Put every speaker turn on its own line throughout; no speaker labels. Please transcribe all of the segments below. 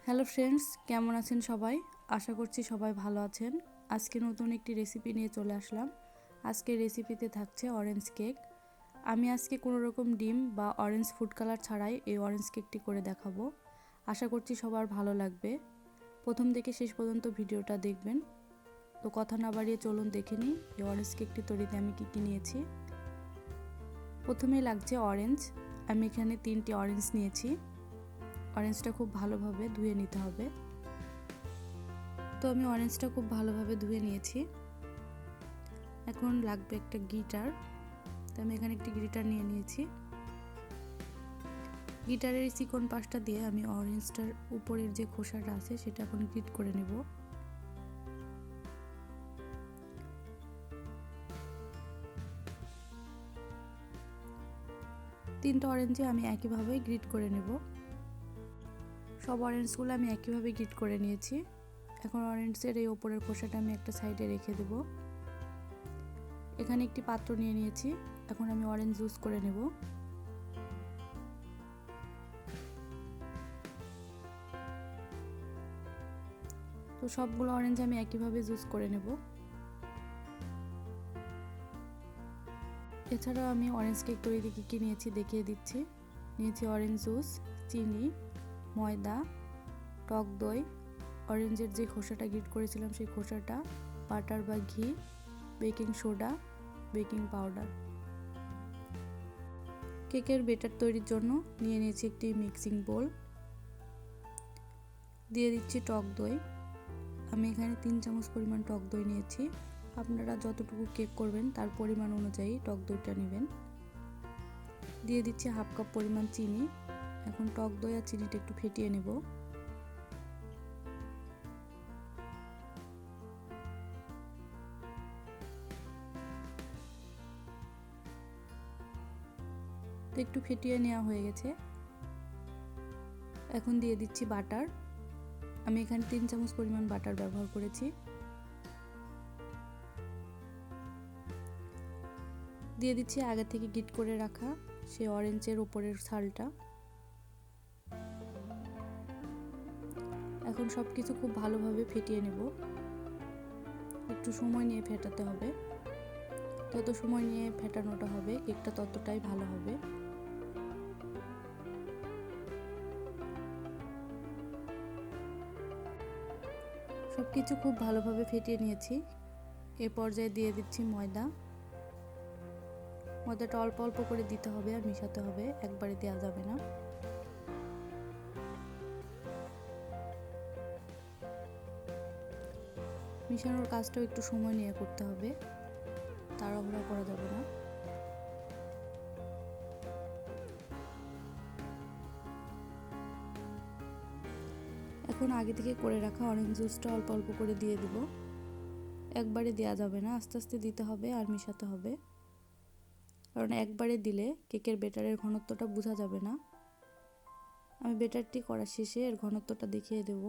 Hello friends, কেমন আছেন সবাই? আশা করছি সবাই ভালো আছেন। আজকে নতুন একটি রেসিপি নিয়ে চলে আসলাম। আজকে রেসিপিতে থাকছে অরেঞ্জ কেক। আমি আজকে কোনো রকম ডিম বা অরেঞ্জ ফুড কালার ছাড়াই এই অরেঞ্জ কেকটি করে দেখাবো। আশা করছি সবার ভালো লাগবে। প্রথম থেকে শেষ পর্যন্ত ভিডিওটা দেখবেন। তো কথা না বাড়িয়ে চলুন দেখে নিই এই অরেঞ্জ কেকটি তৈরিতে আমি কী কী নিয়েছি। প্রথমেই লাগছে অরেঞ্জ। আমি এখানে 3টি অরেঞ্জ নিয়েছি। অরেঞ্জটা খুব ভালোভাবে ধুয়ে নিতে হবে। তো আমি অরেঞ্জটা খুব ভালোভাবে ধুয়ে নিয়েছি। এখন লাগবে একটা গিটার। তো আমি এখানে একটি গিটার নিয়ে নিয়েছি। গিটারের এই চিকন পাশটা দিয়ে আমি অরেঞ্জটার উপরের যে খোসাটা আছে সেটা এখন গ্রিট করে নেব। তিনটা অরেঞ্জে আমি একইভাবে গ্রিট করে নেব। সব অরেঞ্জগুলো আমি একইভাবে গ্রিট করে নিয়েছি। এখন অরেঞ্জের এই ওপরের খোসাটা আমি একটা সাইডে রেখে দেব। এখানে একটি পাত্র নিয়ে নিয়েছি। এখন আমি অরেঞ্জ জুস করে নেব। তো সবগুলো অরেঞ্জ আমি একইভাবে জুস করে নেব। এছাড়াও আমি অরেঞ্জ কেক তৈরিতে কী কী নিয়েছি দেখিয়ে দিচ্ছি। নিয়েছি অরেঞ্জ জুস, চিনি, ময়দা, টক দই, অরেঞ্জের যে খোসাটা গ্রিট করেছিলাম সেই খোসাটা, বাটার বা ঘি, বেকিং সোডা, বেকিং পাউডার। কেকের ব্যাটার তৈরির জন্য নিয়ে নিয়েছি একটি মিক্সিং বোল। দিয়ে দিচ্ছি টক দই। আমি এখানে 3 চামচ পরিমাণ টক দই নিয়েছি। আপনারা যতটুকু কেক করবেন তার পরিমাণ অনুযায়ী টক দইটা নেবেন। দিয়ে দিচ্ছি 1/2 কাপ পরিমাণ চিনি। এখন টক দই আর চিনিটা একটু ফেটিয়ে নেব। তো একটু ফেটিয়ে নেওয়া হয়ে গেছে। এখন দিয়ে দিচ্ছি বাটার। আমি এখানে 3 চামচ পরিমাণ বাটার ব্যবহার করেছি। দিয়ে দিচ্ছি আগে থেকে গ্রিট করে রাখা সেই অরেঞ্জের উপরের ছালটা। এখন সব কিছু খুব ভালোভাবে ফেটিয়ে নেব। একটু সময় নিয়ে ফেটাতে হবে। যত সময় নিয়ে ফেটানোটা হবে কেকটা ততটাই ভালো হবে। সব কিছু খুব ভালোভাবে ফেটিয়ে নিয়েছি। এ পর্যায়ে দিয়ে দিচ্ছি ময়দা। ময়দাটা অল্প অল্প করে দিতে হবে আর মিশাতে হবে, একবারে দেওয়া যাবে না। মিশানোর কাজটাও একটু সময় নিয়ে করতে হবে, তাড়াহুড়া করা যাবে না। এখন আগে থেকে করে রাখা অরেঞ্জ জুসটা অল্প অল্প করে দিয়ে দেব। একবারে দেওয়া যাবে না, আস্তে আস্তে দিতে হবে আর মিশাতে হবে, কারণ একবারে দিলে কেকের ব্যাটারের ঘনত্বটা বোঝা যাবে না। আমি ব্যাটারটি করা শেষে এর ঘনত্বটা দেখিয়ে দেব।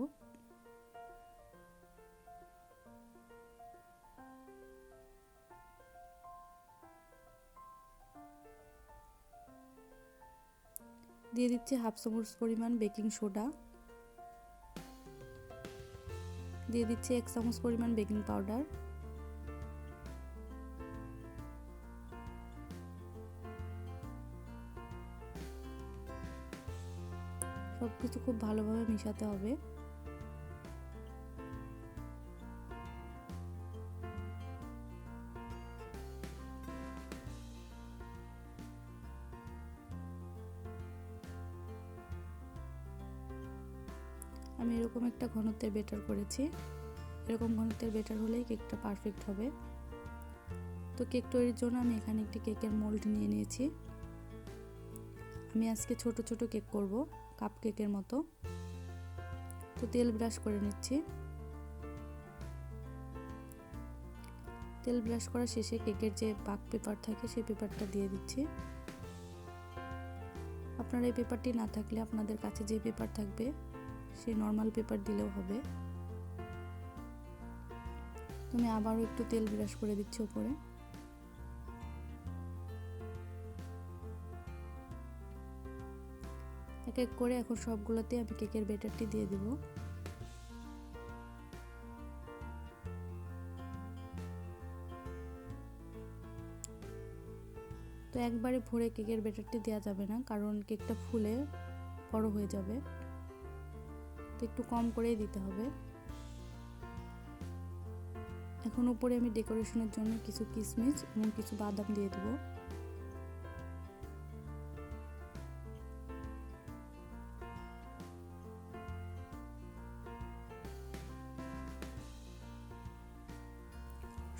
দিয়ে দিচ্ছি 1/2 চামচ পরিমাণ বেকিং সোডা। দিয়ে দিচ্ছি 1 চামচ পরিমাণ বেকিং পাউডার। সব কিছু খুব ভালোভাবে মিশাতে হবে। আমি এরকম একটা ঘনত্বের ব্যাটার করেছি। এরকম ঘনত্বের ব্যাটার হলেই কেকটা পারফেক্ট হবে। তো কেক তৈরির জন্য আমি এখানে একটি কেকের মোল্ড নিয়ে নিয়েছি। আমি আজকে ছোট ছোট কেক করব, কাপ কেকের মতো। তো তেল ব্রাশ করে নিচ্ছি। তেল ব্রাশ করা শেষে কেকের যে বাক পেপার থাকে সেই পেপারটা দিয়ে দিচ্ছি। আপনার এই পেপারটি না থাকলে আপনাদের কাছে যে পেপার থাকবে সেই নর্মাল পেপার দিলেও হবে। তুমি আবারও একটু তেল ব্রাশ করে দিচ্ছি উপরে। এক এক করে এখন সবগুলোতে আমি কেকের ব্যাটারটি দিয়ে দেব। তো একবারে ভরে কেকের ব্যাটারটি দেওয়া যাবে না, কারণ কেকটা ফুলে বড় হয়ে যাবে, তো একটু কম করেই দিতে হবে। এখন উপরে আমি ডেকোরেশনের জন্য কিছু কিশমিশ এবং কিছু বাদাম দিয়ে দেব।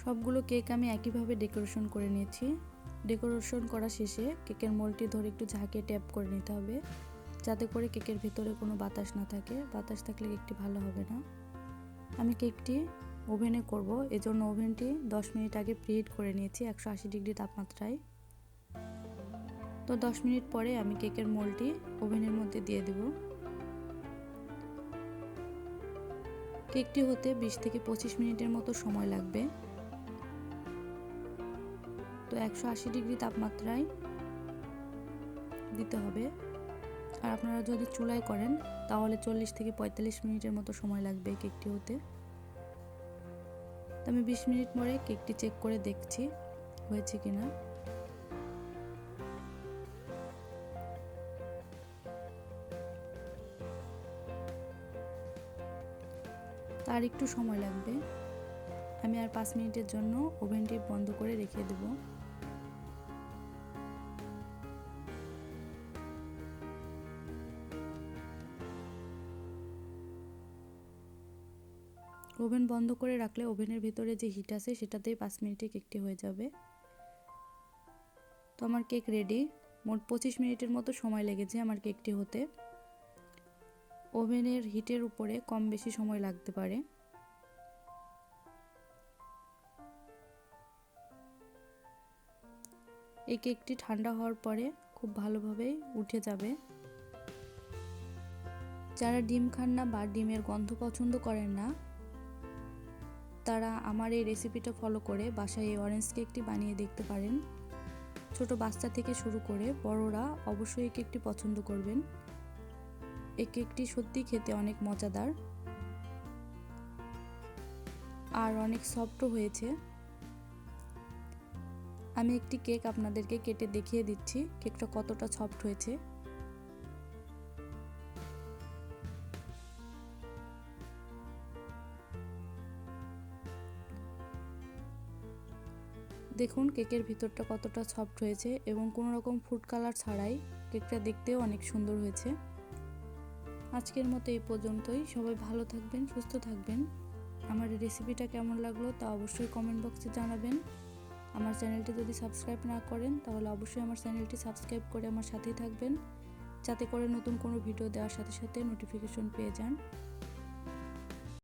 সবগুলো কেক আমি একইভাবে ডেকোরেশন করে নিয়েছি। ডেকোরেশন করা শেষে কেকের মোল্ডটি ধরে একটু ঝাঁকিয়ে ট্যাপ করে নিতে হবে, যাতে করে কেকের ভিতরে কোনো বাতাস না থাকে। বাতাস থাকলে কেকটি ভালো হবে না। আমি কেকটি ওভেনে করব, এজন্য ওভেনটি 10 মিনিট আগে প্রিহিট করে নিয়েছি 180 ডিগ্রি তাপমাত্রায়। তো 10 মিনিট পরে আমি কেকের মোল্ডটি ওভেনের মধ্যে দিয়ে দেব। কেকটি হতে 20 থেকে 25 মিনিটের মতো সময় লাগবে। তো 180 ডিগ্রি তাপমাত্রায় দিতে হবে। আর আপনারা যদি চুলায় করেন তাহলে 40 থেকে 45 মিনিটের মতো সময় লাগবে কেকটি হতে। তো আমি 20 মিনিট পরে কেকটি চেক করে দেখছি হয়েছে কিনা। তার একটু সময় লাগবে। আমি আর 5 মিনিটের জন্য ওভেনটি বন্ধ করে রেখে দেব। ওভেন বন্ধ করে রাখলে ওভেনের ভিতরে যে হিট আছে সেটাতেই 5 মিনিটে কেকটি হয়ে যাবে। তো আমার কেক রেডি। মোট 25 মিনিটের মতো সময় লেগেছে আমার কেকটি হতে। ওভেনের হিটের উপরে কম বেশি সময় লাগতে পারে। এই কেকটি ঠান্ডা হওয়ার পরে খুব ভালোভাবে উঠে যাবে। যারা ডিম খান না বা ডিমের গন্ধ পছন্দ করেন না, তারা আমার এই রেসিপিটা ফলো করে বাসায় এই অরেঞ্জ কেকটি বানিয়ে দেখতে পারেন। ছোট বাচ্চা থেকে শুরু করে বড়রা অবশ্যই এই কেকটি পছন্দ করবেন। এই কেকটি সত্যি খেতে অনেক মজাদার আর অনেক সফটও হয়েছে। আমি একটি কেক আপনাদেরকে কেটে দেখিয়ে দিচ্ছি কেকটা কতটা সফট হয়েছে। দেখুন কেকের ভিতরটা কতটা সফট হয়েছে এবং কোনো রকম ফুড কালার ছাড়াই কেকটা দেখতেও অনেক সুন্দর হয়েছে। আজকের মতো এই পর্যন্তই। সবাই ভালো থাকবেন, সুস্থ থাকবেন। আমার এই রেসিপিটা কেমন লাগলো তা অবশ্যই কমেন্ট বক্সে জানাবেন। আমার চ্যানেলটি যদি সাবস্ক্রাইব না করেন তাহলে অবশ্যই আমার চ্যানেলটি সাবস্ক্রাইব করে আমার সাথেই থাকবেন, যাতে করে নতুন কোনো ভিডিও দেওয়ার সাথে সাথে নোটিফিকেশন পেয়ে যান।